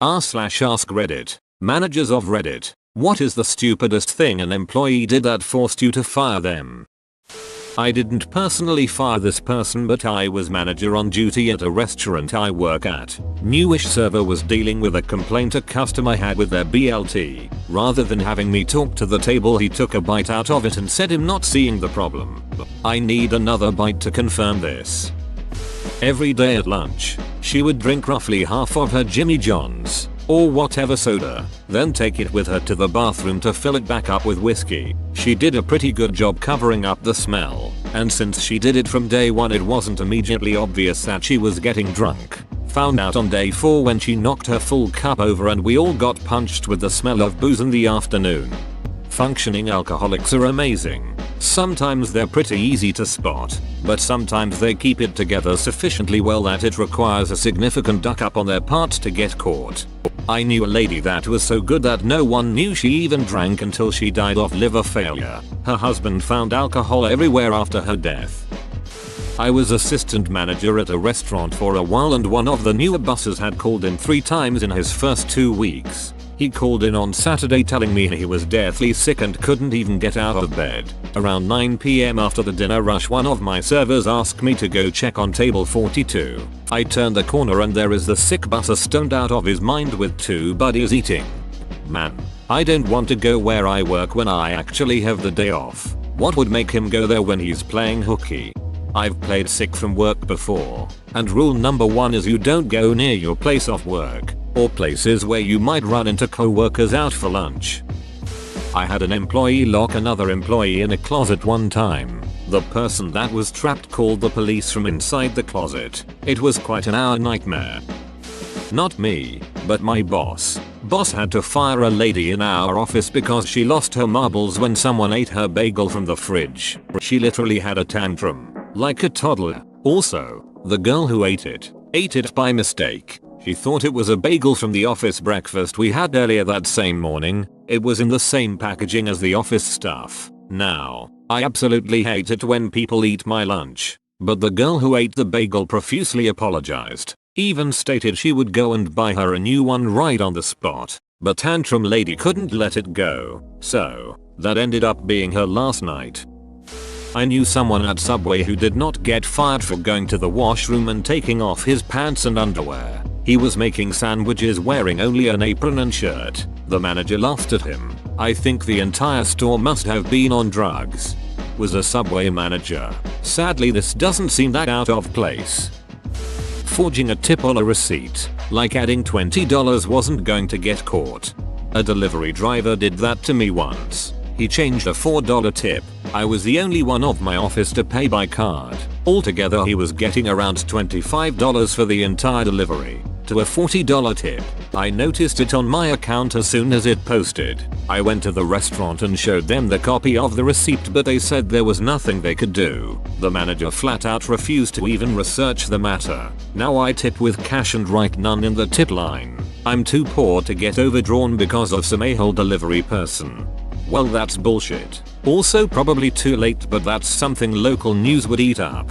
r/ask Reddit. Managers of Reddit. What is the stupidest thing an employee did that forced you to fire them? I didn't personally fire this person, but I was manager on duty at a restaurant I work at. Newish server was dealing with a complaint a customer had with their BLT. Rather than having me talk to the table, he took a bite out of it and said him not seeing the problem. I need another bite to confirm this. Every day at lunch, she would drink roughly half of her Jimmy John's or whatever soda, then take it with her to the bathroom to fill it back up with whiskey. She did a pretty good job covering up the smell, and since she did it from day one, it wasn't immediately obvious that she was getting drunk. Found out on day 4 when she knocked her full cup over and we all got punched with the smell of booze in the afternoon. Functioning alcoholics are amazing. Sometimes they're pretty easy to spot, but sometimes they keep it together sufficiently well that it requires a significant duck up on their part to get caught. I knew a lady that was so good that no one knew she even drank until she died of liver failure. Her husband found alcohol everywhere after her death. I was assistant manager at a restaurant for a while, and one of the newer bosses had called in 3 times in his first 2 weeks. He called in on Saturday telling me he was deathly sick and couldn't even get out of bed. Around 9 PM after the dinner rush, one of my servers asked me to go check on table 42. I turned the corner and there is the sick busser stoned out of his mind with 2 buddies eating. Man, I don't want to go where I work when I actually have the day off. What would make him go there when he's playing hooky? I've played sick from work before, and rule number 1 is you don't go near your place of work, or places where you might run into co-workers out for lunch. I had an employee lock another employee in a closet one time. The person that was trapped called the police from inside the closet. It was quite an hour nightmare. Not me, but my boss. Boss had to fire a lady in our office because she lost her marbles when someone ate her bagel from the fridge. She literally had a tantrum, like a toddler. Also, the girl who ate it by mistake. She thought it was a bagel from the office breakfast we had earlier that same morning. It was in the same packaging as the office stuff. Now, I absolutely hate it when people eat my lunch, but the girl who ate the bagel profusely apologized, even stated she would go and buy her a new one right on the spot, but tantrum lady couldn't let it go, so that ended up being her last night. I knew someone at Subway who did not get fired for going to the washroom and taking off his pants and underwear. He was making sandwiches wearing only an apron and shirt. The manager laughed at him. I think the entire store must have been on drugs. Was a Subway manager. Sadly, this doesn't seem that out of place. Forging a tip on a receipt, like adding $20 wasn't going to get caught. A delivery driver did that to me once. He changed a $4 tip. I was the only one of my office to pay by card. Altogether he was getting around $25 for the entire delivery, to a $40 tip. I noticed it on my account as soon as it posted. I went to the restaurant and showed them the copy of the receipt, but they said there was nothing they could do. The manager flat out refused to even research the matter. Now I tip with cash and write none in the tip line. I'm too poor to get overdrawn because of some a-hole delivery person. Well, that's bullshit. Also probably too late, but that's something local news would eat up.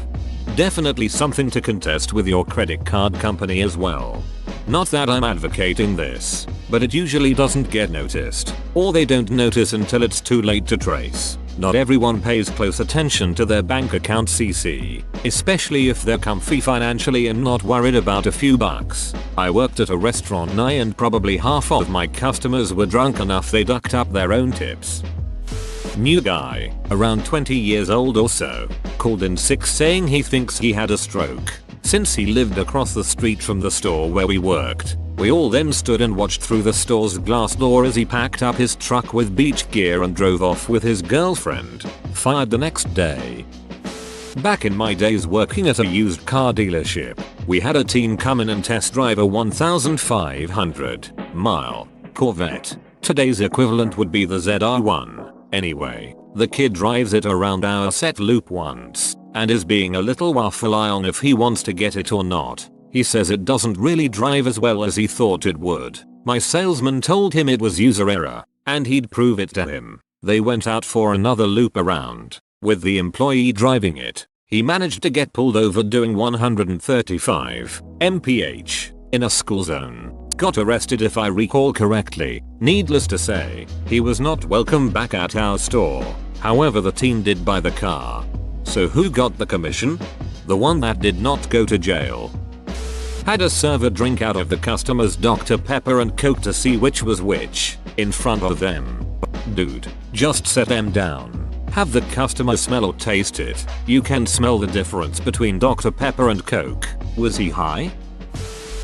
Definitely something to contest with your credit card company as well. Not that I'm advocating this, but it usually doesn't get noticed, or they don't notice until it's too late to trace. Not everyone pays close attention to their bank account CC, especially if they're comfy financially and not worried about a few bucks. I worked at a restaurant and probably half of my customers were drunk enough they ducked up their own tips. New guy, around 20 years old or so, called in sick saying he thinks he had a stroke. Since he lived across the street from the store where we worked, we all then stood and watched through the store's glass door as he packed up his truck with beach gear and drove off with his girlfriend. Fired the next day. Back in my days working at a used car dealership, we had a team come in and test drive a 1,500 mile Corvette. Today's equivalent would be the ZR1. Anyway, the kid drives it around our set loop once, and is being a little waffle on if he wants to get it or not. He says it doesn't really drive as well as he thought it would. My salesman told him it was user error, and he'd prove it to him. They went out for another loop around. With the employee driving it, he managed to get pulled over doing 135 mph in a school zone. got arrested if I recall correctly. Needless to say, he was not welcome back at our store. However, the team did buy the car. So who got the commission? The one that did not go to jail. Had a server drink out of the customer's Dr. Pepper and Coke to see which was which, in front of them. Dude, just set them down. Have the customer smell or taste it. You can smell the difference between Dr. Pepper and Coke. Was he high?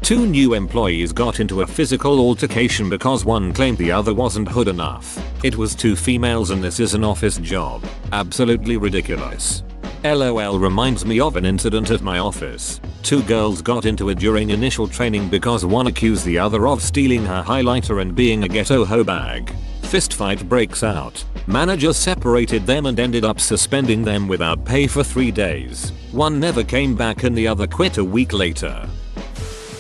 2 new employees got into a physical altercation because one claimed the other wasn't hood enough. It was 2 females and this is an office job. Absolutely ridiculous. LOL reminds me of an incident at my office. 2 girls got into it during initial training because one accused the other of stealing her highlighter and being a ghetto hoe bag. Fist fight breaks out. Manager separated them and ended up suspending them without pay for 3 days. One never came back and the other quit a week later.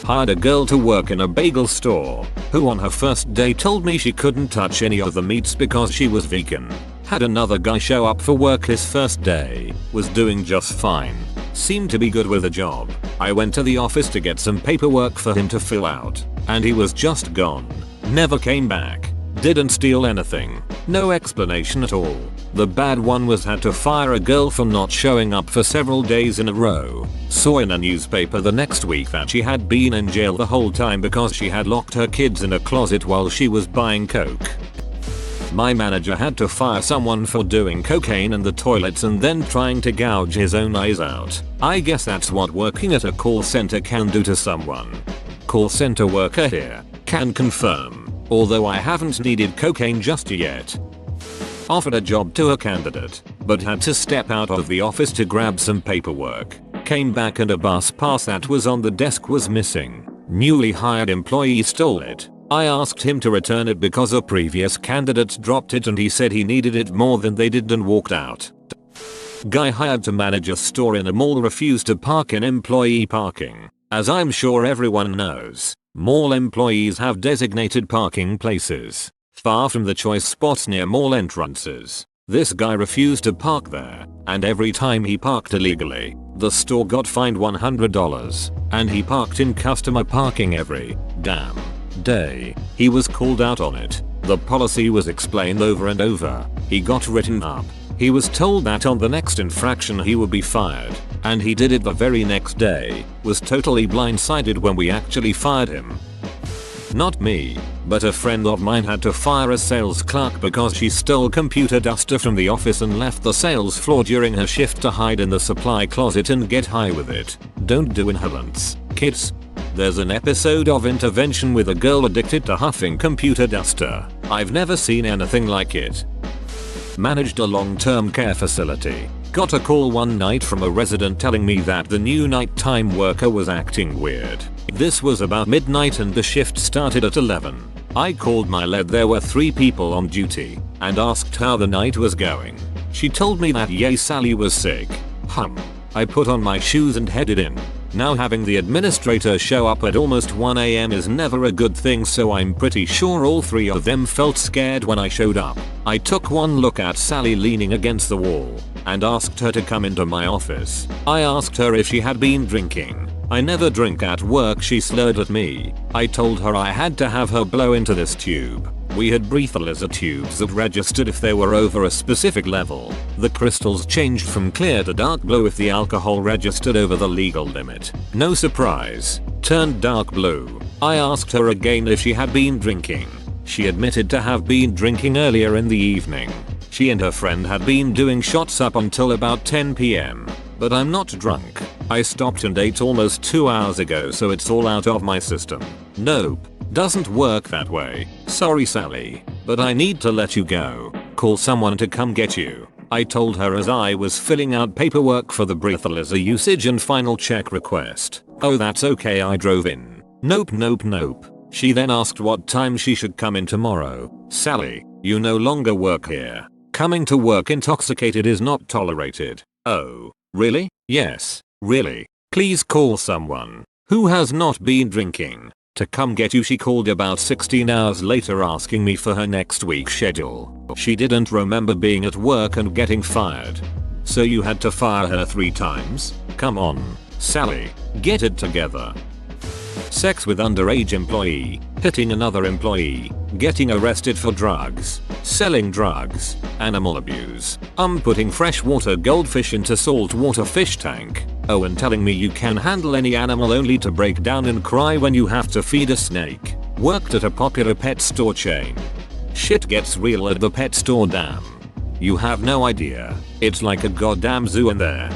Hired a girl to work in a bagel store, who on her first day told me she couldn't touch any of the meats because she was vegan. Had another guy show up for work his first day, was doing just fine, seemed to be good with the job. I went to the office to get some paperwork for him to fill out, and he was just gone. Never came back. Didn't steal anything. No explanation at all. The bad one was had to fire a girl for not showing up for several days in a row. Saw in a newspaper the next week that she had been in jail the whole time because she had locked her kids in a closet while she was buying coke. My manager had to fire someone for doing cocaine in the toilets and then trying to gouge his own eyes out. I guess that's what working at a call center can do to someone. Call center worker here. Can confirm. Although I haven't needed cocaine just yet. Offered a job to a candidate, but had to step out of the office to grab some paperwork. Came back and a bus pass that was on the desk was missing. Newly hired employee stole it. I asked him to return it because a previous candidate dropped it and he said he needed it more than they did and walked out. Guy hired to manage a store in a mall refused to park in employee parking. As I'm sure everyone knows, mall employees have designated parking places, far from the choice spots near mall entrances. This guy refused to park there, and every time he parked illegally, the store got fined $100, and he parked in customer parking every damn day. He was called out on it. The policy was explained over and over. He got written up. He was told that on the next infraction he would be fired, and he did it the very next day. Was totally blindsided when we actually fired him. Not me, but a friend of mine had to fire a sales clerk because she stole computer duster from the office and left the sales floor during her shift to hide in the supply closet and get high with it. Don't do inhalants, kids. There's an episode of Intervention with a girl addicted to huffing computer duster. I've never seen anything like it. Managed a long-term care facility. Got a call one night from a resident telling me that the new nighttime worker was acting weird. This was about midnight and the shift started at 11. I called my lead. There were 3 people on duty and asked how the night was going. She told me that Sally was sick. I put on my shoes and headed in. Now having the administrator show up at almost 1 AM is never a good thing, so I'm pretty sure all 3 of them felt scared when I showed up. I took one look at Sally leaning against the wall and asked her to come into my office. I asked her if she had been drinking. I never drink at work, she slurred at me. I told her I had to have her blow into this tube. We had breathalyzer tubes that registered if they were over a specific level. The crystals changed from clear to dark blue if the alcohol registered over the legal limit. No surprise, turned dark blue. I asked her again if she had been drinking. She admitted to have been drinking earlier in the evening. She and her friend had been doing shots up until about 10 PM. But I'm not drunk. I stopped and ate almost 2 hours ago, so it's all out of my system. Nope. Doesn't work that way. Sorry Sally, but I need to let you go. Call someone to come get you. I told her as I was filling out paperwork for the breathalyzer usage and final check request. Oh, that's okay, I drove in. Nope. She then asked what time she should come in tomorrow. Sally, you no longer work here. Coming to work intoxicated is not tolerated. Oh, really? Yes, really. Please call someone who has not been drinking to come get you. She called about 16 hours later asking me for her next week's schedule. She didn't remember being at work and getting fired. So you had to fire her 3 times? Come on, Sally, get it together. sex with underage employee, hitting another employee, getting arrested for drugs, selling drugs, animal abuse, putting freshwater goldfish into saltwater fish tank, oh and telling me you can handle any animal only to break down and cry when you have to feed a snake, worked at a popular pet store chain. Shit gets real at the pet store, damn. You have no idea, it's like a goddamn zoo in there.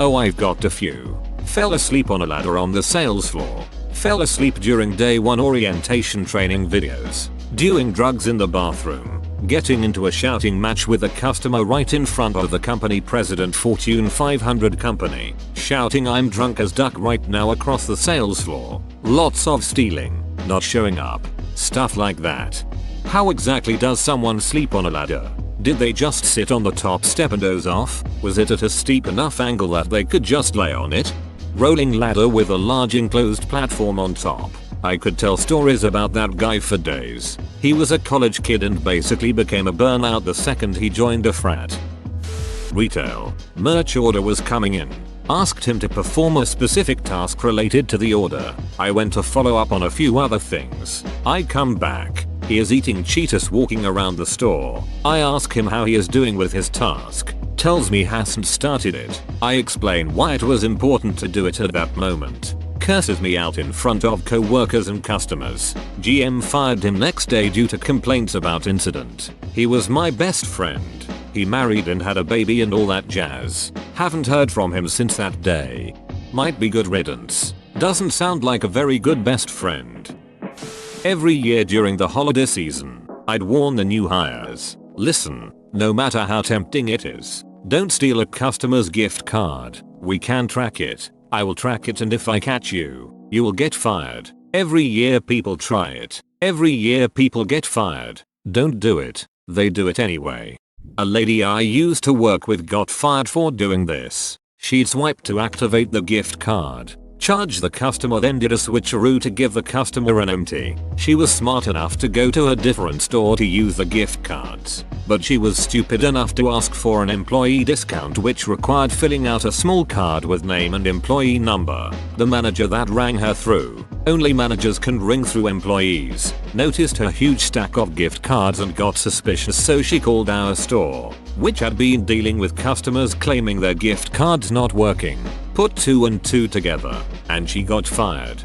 Oh, I've got a few. Fell asleep on a ladder on the sales floor. Fell asleep during day 1 orientation training videos. Doing drugs in the bathroom. Getting into a shouting match with a customer right in front of the company president, Fortune 500 company. Shouting I'm drunk as duck right now across the sales floor. Lots of stealing. Not showing up. Stuff like that. How exactly does someone sleep on a ladder? Did they just sit on the top step and doze off? Was it at a steep enough angle that they could just lay on it? Rolling ladder with a large enclosed platform on top. I could tell stories about that guy for days. He was a college kid and basically became a burnout the second he joined a frat. Retail. Merch order was coming in. Asked him to perform a specific task related to the order. I went to follow up on a few other things. I come back. He is eating Cheetos walking around the store. I ask him how he is doing with his task. Tells me hasn't started it. I explain why it was important to do it at that moment. Curses me out in front of co-workers and customers. GM fired him next day due to complaints about incident. He was my best friend. He married and had a baby and all that jazz. Haven't heard from him since that day. Might be good riddance. Doesn't sound like a very good best friend. Every year during the holiday season, I'd warn the new hires. Listen, no matter how tempting it is, don't steal a customer's gift card. We can track it. I will track it, and if I catch you, you will get fired. Every year people try it. Every year people get fired. Don't do it. They do it anyway. A lady I used to work with got fired for doing this. She'd swipe to activate the gift card. Charge the customer, then did a switcheroo to give the customer an empty. She was smart enough to go to a different store to use the gift cards, but she was stupid enough to ask for an employee discount, which required filling out a small card with name and employee number. The manager that rang her through, only managers can ring through employees, noticed her huge stack of gift cards and got suspicious, so she called our store, which had been dealing with customers claiming their gift cards not working. Put 2 and 2 together, and she got fired.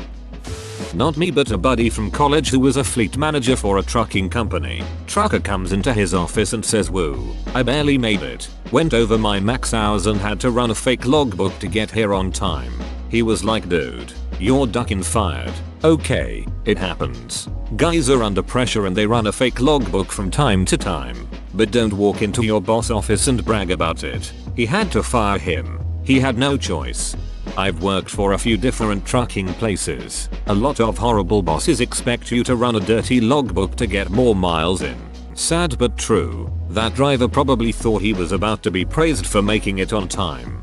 Not me, but a buddy from college who was a fleet manager for a trucking company. Trucker comes into his office and says, "Woo, I barely made it. Went over my max hours and had to run a fake logbook to get here on time." He was like, "Dude, you're ducking fired." Okay, it happens. Guys are under pressure and they run a fake logbook from time to time. But don't walk into your boss office and brag about it. He had to fire him. He had no choice. I've worked for a few different trucking places. A lot of horrible bosses expect you to run a dirty logbook to get more miles in. Sad but true. That driver probably thought he was about to be praised for making it on time.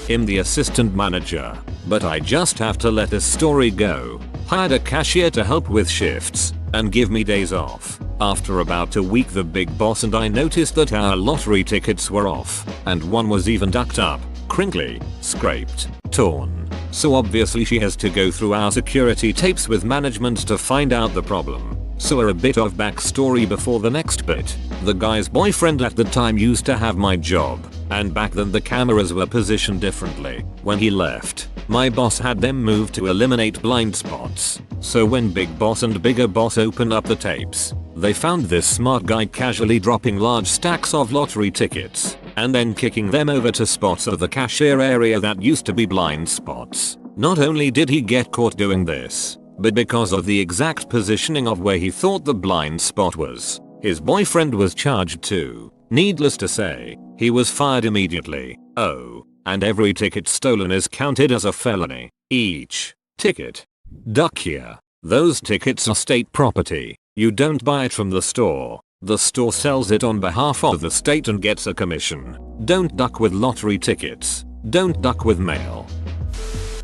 I'm the assistant manager, but I just have to let this story go. Hired a cashier to help with shifts and give me days off. After about a week, the big boss and I noticed that our lottery tickets were off, and one was even ducked up, crinkly, scraped, torn. So obviously she has to go through our security tapes with management to find out the problem. So a bit of backstory before the next bit. The guy's boyfriend at the time used to have my job, and back then the cameras were positioned differently. When he left, my boss had them moved to eliminate blind spots. So when Big Boss and Bigger Boss opened up the tapes, they found this smart guy casually dropping large stacks of lottery tickets, and then kicking them over to spots of the cashier area that used to be blind spots. Not only did he get caught doing this, but because of the exact positioning of where he thought the blind spot was, his boyfriend was charged too. Needless to say, he was fired immediately. Oh, and every ticket stolen is counted as a felony. Each ticket. Duck here. Those tickets are state property. You don't buy it from the store. The store sells it on behalf of the state and gets a commission. Don't duck with lottery tickets. Don't duck with mail.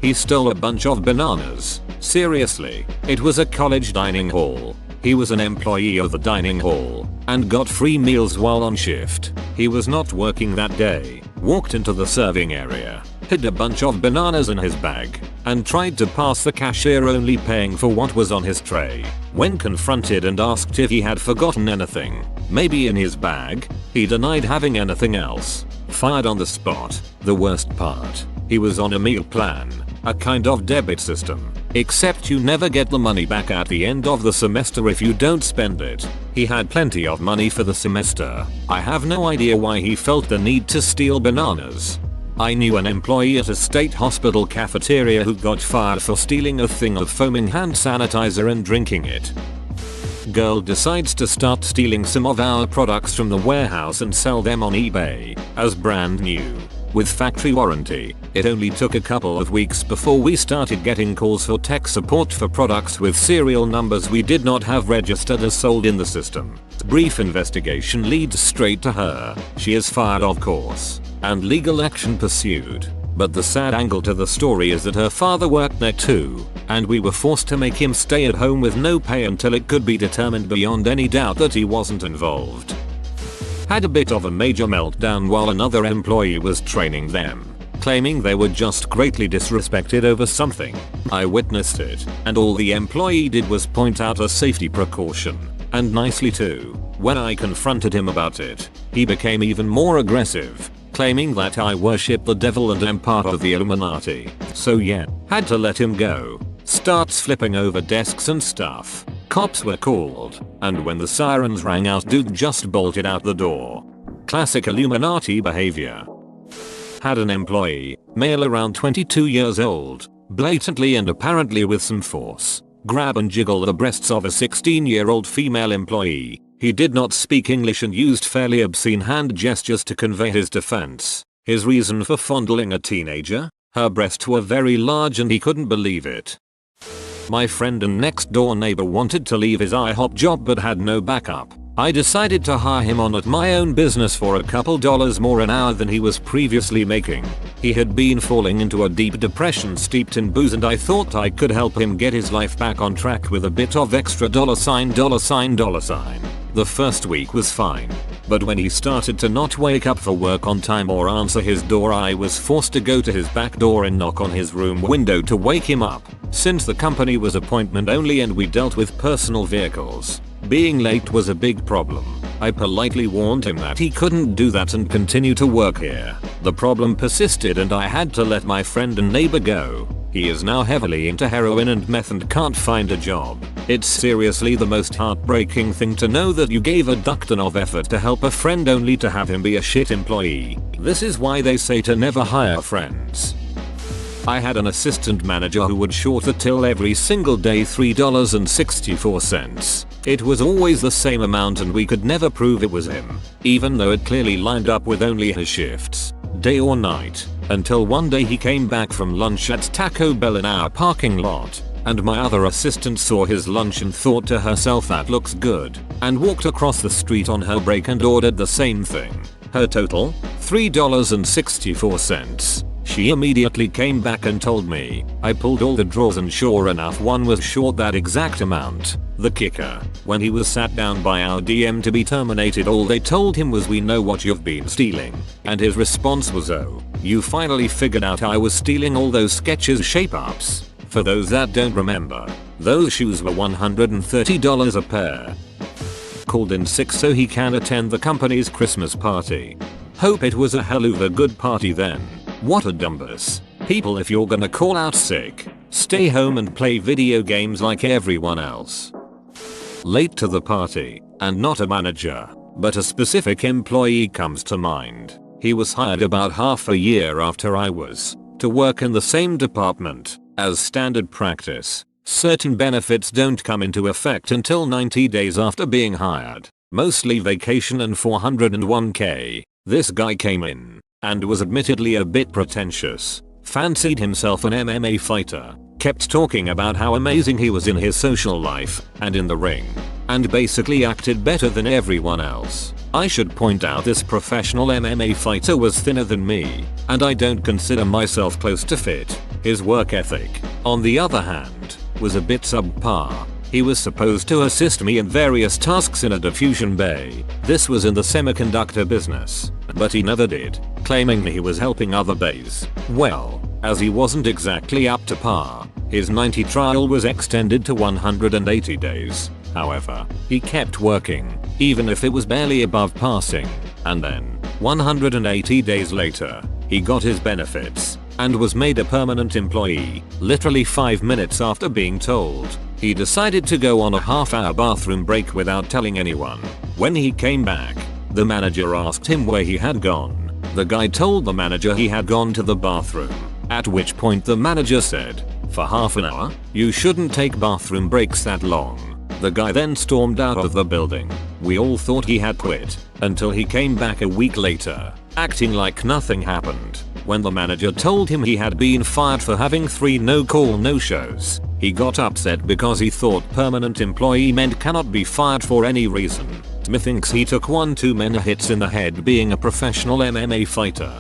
He stole a bunch of bananas. Seriously, it was a college dining hall. He was an employee of the dining hall and got free meals while on shift. He was not working that day. Walked into the serving area, hid a bunch of bananas in his bag, and tried to pass the cashier, only paying for what was on his tray. When confronted and asked if he had forgotten anything, maybe in his bag, he denied having anything else. Fired on the spot. The worst part, he was on a meal plan, a kind of debit system, except you never get the money back at the end of the semester if you don't spend it. He had plenty of money for the semester. I have no idea why he felt the need to steal bananas. I knew an employee at a state hospital cafeteria who got fired for stealing a thing of foaming hand sanitizer and drinking it. Girl decides to start stealing some of our products from the warehouse and sell them on eBay as brand new, with factory warranty. It only took a couple of weeks before we started getting calls for tech support for products with serial numbers we did not have registered as sold in the system. Brief investigation leads straight to her. She is fired, of course, and legal action pursued. But the sad angle to the story is that her father worked there too, and we were forced to make him stay at home with no pay until it could be determined beyond any doubt that he wasn't involved. Had a bit of a major meltdown while another employee was training them, claiming they were just greatly disrespected over something. I witnessed it, and all the employee did was point out a safety precaution, and nicely too. When I confronted him about it, he became even more aggressive, claiming that I worship the devil and am part of the Illuminati. So yeah, had to let him go. Starts flipping over desks and stuff. Cops were called, and when the sirens rang out, dude just bolted out the door. Classic Illuminati behavior. Had an employee, male around 22 years old, blatantly and apparently with some force, grab and jiggle the breasts of a 16-year-old female employee. He did not speak English and used fairly obscene hand gestures to convey his defense. His reason for fondling a teenager? Her breasts were very large and he couldn't believe it. My friend and next door neighbor wanted to leave his IHOP job but had no backup. I decided to hire him on at my own business for a couple dollars more an hour than he was previously making. He had been falling into a deep depression steeped in booze, and I thought I could help him get his life back on track with a bit of extra dollar sign. The first week was fine, but when he started to not wake up for work on time or answer his door, I was forced to go to his back door and knock on his room window to wake him up. Since the company was appointment only and we dealt with personal vehicles, being late was a big problem. I politely warned him that he couldn't do that and continue to work here. The problem persisted and I had to let my friend and neighbor go. He is now heavily into heroin and meth and can't find a job. It's seriously the most heartbreaking thing to know that you gave a ton of effort to help a friend only to have him be a shit employee. This is why they say to never hire friends. I had an assistant manager who would short the till every single day $3.64. It was always the same amount and we could never prove it was him, even though it clearly lined up with only his shifts, day or night, until one day he came back from lunch at Taco Bell in our parking lot, and my other assistant saw his lunch and thought to herself, that looks good, and walked across the street on her break and ordered the same thing. Her total? $3.64. She immediately came back and told me. I pulled all the drawers and sure enough one was short that exact amount. The kicker, when he was sat down by our DM to be terminated, all they told him was, "We know what you've been stealing." And his response was, "Oh, you finally figured out I was stealing all those Skechers shape-ups." For those that don't remember, those shoes were $130 a pair. Called in sick so he can attend the company's Christmas party. Hope it was a hell of a good party then. What a dumbus. People, if you're gonna call out sick, stay home and play video games like everyone else. Late to the party, and not a manager, but a specific employee comes to mind. He was hired about half a year after I was, to work in the same department. As standard practice, certain benefits don't come into effect until 90 days after being hired, mostly vacation and 401k. This guy came in, and was admittedly a bit pretentious, fancied himself an MMA fighter, kept talking about how amazing he was in his social life and in the ring, and basically acted better than everyone else. I should point out this professional MMA fighter was thinner than me, and I don't consider myself close to fit. His work ethic, on the other hand, was a bit subpar. He was supposed to assist me in various tasks in a diffusion bay. This was in the semiconductor business, but he never did, claiming he was helping other bays. Well, as he wasn't exactly up to par, his 90 trial was extended to 180 days. However, he kept working, even if it was barely above passing, and then, 180 days later, he got his benefits, and was made a permanent employee. Literally 5 minutes after being told, he decided to go on a half-hour bathroom break without telling anyone. When he came back, the manager asked him where he had gone. The guy told the manager he had gone to the bathroom, at which point the manager said, "For half an hour? You shouldn't take bathroom breaks that long." The guy then stormed out of the building. We all thought he had quit, until he came back a week later, acting like nothing happened. When the manager told him he had been fired for having 3 no-call no-shows, he got upset because he thought permanent employee meant cannot be fired for any reason. Smith thinks he took 1 too many hits in the head being a professional MMA fighter.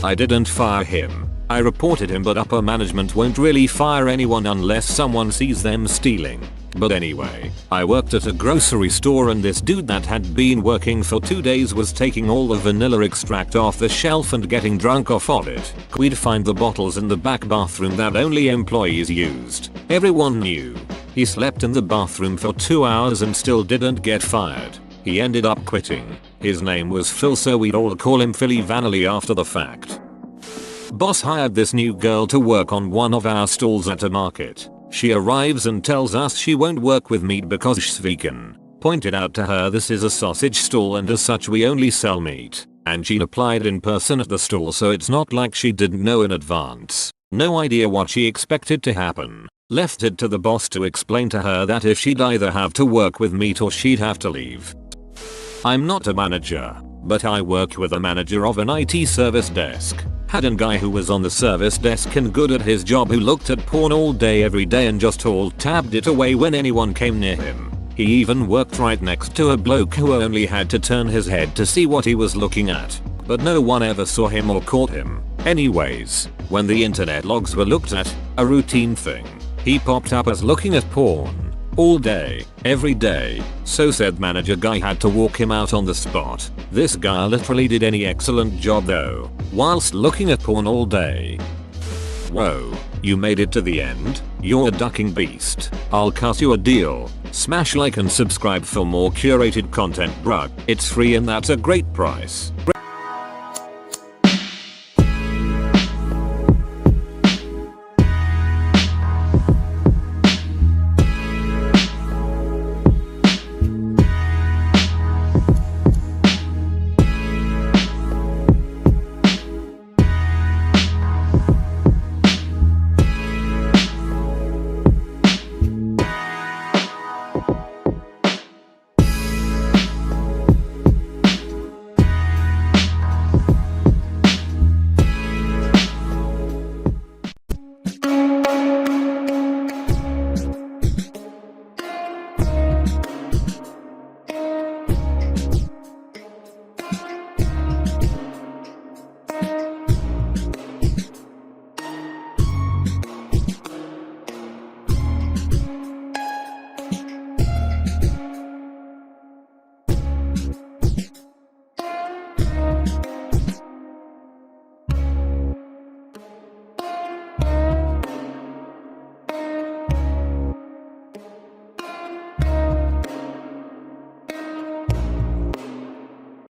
I didn't fire him. I reported him, but upper management won't really fire anyone unless someone sees them stealing. But anyway, I worked at a grocery store and this dude that had been working for 2 days was taking all the vanilla extract off the shelf and getting drunk off of it. We'd find the bottles in the back bathroom that only employees used. Everyone knew. He slept in the bathroom for 2 hours and still didn't get fired. He ended up quitting. His name was Phil, so we'd all call him Philly Vanilli after the fact. Boss hired this new girl to work on one of our stalls at a market. She arrives and tells us she won't work with meat because she's vegan. Pointed out to her this is a sausage stall and as such we only sell meat. And she'd applied in person at the stall, so it's not like she didn't know in advance. No idea what she expected to happen. Left it to the boss to explain to her that if she'd either have to work with meat or she'd have to leave. I'm not a manager, but I work with a manager of an IT service desk. Had a guy who was on the service desk and good at his job who looked at porn all day every day and just tabbed it away when anyone came near him. He even worked right next to a bloke who only had to turn his head to see what he was looking at. But no one ever saw him or caught him. Anyways, when the internet logs were looked at, a routine thing, he popped up as looking at porn. All day, every day, so said manager guy had to walk him out on the spot. This guy literally did any excellent job though, whilst looking at porn all day. Whoa, you made it to the end? You're a ducking beast. I'll cut you a deal. Smash like and subscribe for more curated content, bruh. It's free and that's a great price.